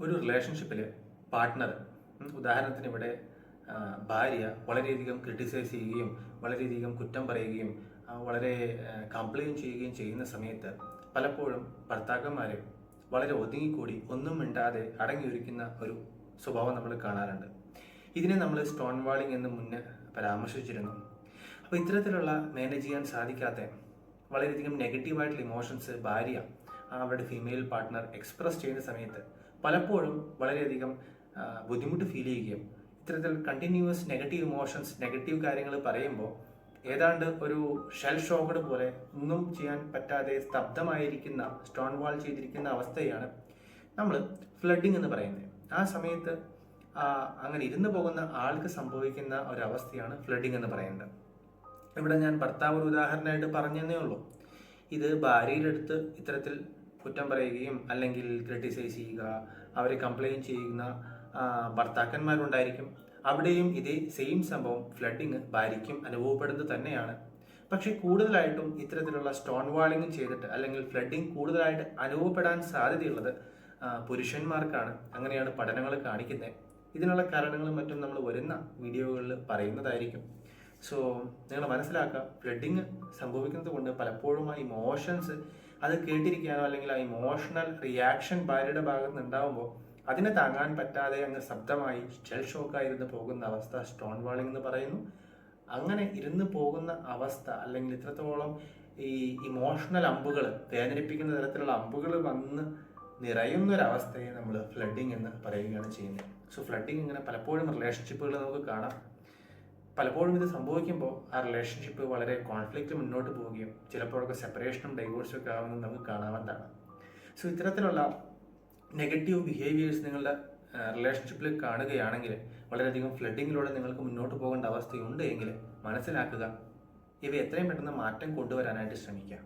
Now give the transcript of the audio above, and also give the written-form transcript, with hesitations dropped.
ഒരു റിലേഷൻഷിപ്പിൽ പാർട്ട്ണർ, ഉദാഹരണത്തിന് ഇവിടെ ഭാര്യ വളരെയധികം ക്രിട്ടിസൈസ് ചെയ്യുകയും വളരെയധികം കുറ്റം പറയുകയും വളരെ കംപ്ലയിൻ ചെയ്യുകയും ചെയ്യുന്ന സമയത്ത് പലപ്പോഴും ഭർത്താക്കന്മാർ വളരെ ഒതുങ്ങിക്കൂടി ഒന്നും മിണ്ടാതെ അടങ്ങിയൊരിക്കുന്ന ഒരു സ്വഭാവം നമ്മൾ കാണാറുണ്ട്. ഇതിനെ നമ്മൾ സ്റ്റോൺ വാളിംഗ് എന്ന് മുന്നേ പരാമർശിച്ചിരുന്നു. അപ്പോൾ ഇത്തരത്തിലുള്ള മാനേജ് ചെയ്യാൻ സാധിക്കാത്ത വളരെയധികം നെഗറ്റീവായിട്ടുള്ള ഇമോഷൻസ് ഭാര്യ അവരുടെ ഫീമെയിൽ പാർട്ട്ണർ എക്സ്പ്രസ് ചെയ്യുന്ന സമയത്ത് പലപ്പോഴും വളരെയധികം ബുദ്ധിമുട്ട് ഫീൽ ചെയ്യുകയും ഇത്തരത്തിൽ കണ്ടിന്യൂസ് നെഗറ്റീവ് ഇമോഷൻസ്, നെഗറ്റീവ് കാര്യങ്ങൾ പറയുമ്പോൾ ഏതാണ്ട് ഒരു ഷെൽ ഷോക്കഡ് പോലെ ഒന്നും ചെയ്യാൻ പറ്റാതെ സ്തബ്ധമായിരിക്കുന്ന, സ്റ്റോൺ വാൾ ചെയ്തിരിക്കുന്ന അവസ്ഥയാണ് നമ്മൾ ഫ്ലഡിങ് എന്ന് പറയുന്നത്. ആ സമയത്ത് അങ്ങനെ ഇരുന്നു പോകുന്ന ആൾക്ക് സംഭവിക്കുന്ന ഒരവസ്ഥയാണ് ഫ്ലഡിങ് എന്ന് പറയുന്നത്. ഇവിടെ ഞാൻ ഭർത്താവ് ഒരു ഉദാഹരണമായിട്ട് പറഞ്ഞതേ ഉള്ളൂ. ഇത് ഭാര്യയുടെ അടുത്ത് ഇത്തരത്തിൽ കുറ്റം പറയുകയും അല്ലെങ്കിൽ ക്രിട്ടിസൈസ് ചെയ്യുക, അവരെ കംപ്ലയിൻ ചെയ്യുന്ന ഭർത്താക്കന്മാരുണ്ടായിരിക്കും. അവിടെയും ഇതേ സെയിം സംഭവം ഫ്ലഡിങ് ഭാര്യയ്ക്കും അനുഭവപ്പെടുന്നത് തന്നെയാണ്. പക്ഷെ കൂടുതലായിട്ടും ഇത്തരത്തിലുള്ള സ്റ്റോൺ വാളിംഗ് ചെയ്തിട്ട് അല്ലെങ്കിൽ ഫ്ലഡിങ് കൂടുതലായിട്ട് അനുഭവപ്പെടാൻ സാധ്യതയുള്ളത് പുരുഷന്മാർക്കാണ്. അങ്ങനെയാണ് പഠനങ്ങൾ കാണിക്കുന്നത്. ഇതിനുള്ള കാരണങ്ങളും മറ്റും നമ്മൾ വരുന്ന വീഡിയോകളിൽ പറയുന്നതായിരിക്കും. സോ നിങ്ങൾ മനസ്സിലാക്കുക, ഫ്ലഡിങ് സംഭവിക്കുന്നത് കൊണ്ട് പലപ്പോഴും ആ ഇമോഷൻസ് അത് കേട്ടിരിക്കാനോ അല്ലെങ്കിൽ ആ ഇമോഷണൽ റിയാക്ഷൻ ഭാര്യയുടെ ഭാഗത്ത് നിന്ന് ഉണ്ടാകുമ്പോൾ അതിനെ താങ്ങാൻ പറ്റാതെ അങ്ങ് ശബ്ദമായി ഷെൽ ഷോക്കായിരുന്നു പോകുന്ന അവസ്ഥ സ്റ്റോൺ വാളിംഗ് എന്ന് പറയുന്നു. അങ്ങനെ ഇരുന്ന് പോകുന്ന അവസ്ഥ അല്ലെങ്കിൽ ഇത്രത്തോളം ഈ ഇമോഷണൽ അമ്പുകൾ, വേദനിപ്പിക്കുന്ന തരത്തിലുള്ള അമ്പുകൾ വന്ന് നിറയുന്നൊരവസ്ഥയെ നമ്മൾ ഫ്ലഡിങ് എന്ന് പറയുകയാണ് ചെയ്യുന്നത്. സോ ഫ്ലഡിങ് ഇങ്ങനെ പലപ്പോഴും റിലേഷൻഷിപ്പുകൾ നമുക്ക് കാണാം. പലപ്പോഴും ഇത് സംഭവിക്കുമ്പോൾ ആ റിലേഷൻഷിപ്പ് വളരെ കോൺഫ്ലിക്റ്റ് മുന്നോട്ട് പോവുകയും ചിലപ്പോഴൊക്കെ സെപ്പറേഷനും ഡൈവോഴ്സും ഒക്കെ ആവുന്നത് നമുക്ക് കാണാവുന്നതാണ്. സോ ഇത്തരത്തിലുള്ള നെഗറ്റീവ് ബിഹേവിയേഴ്സ് നിങ്ങളുടെ റിലേഷൻഷിപ്പിൽ കാണുകയാണെങ്കിൽ, വളരെയധികം ഫ്ലഡിങ്ങിലൂടെ നിങ്ങൾക്ക് മുന്നോട്ട് പോകേണ്ട അവസ്ഥയുണ്ട് എങ്കിൽ മനസ്സിലാക്കുക, ഇവ എത്രയും പെട്ടെന്ന് മാറ്റം കൊണ്ടുവരാനായിട്ട് ശ്രമിക്കുക.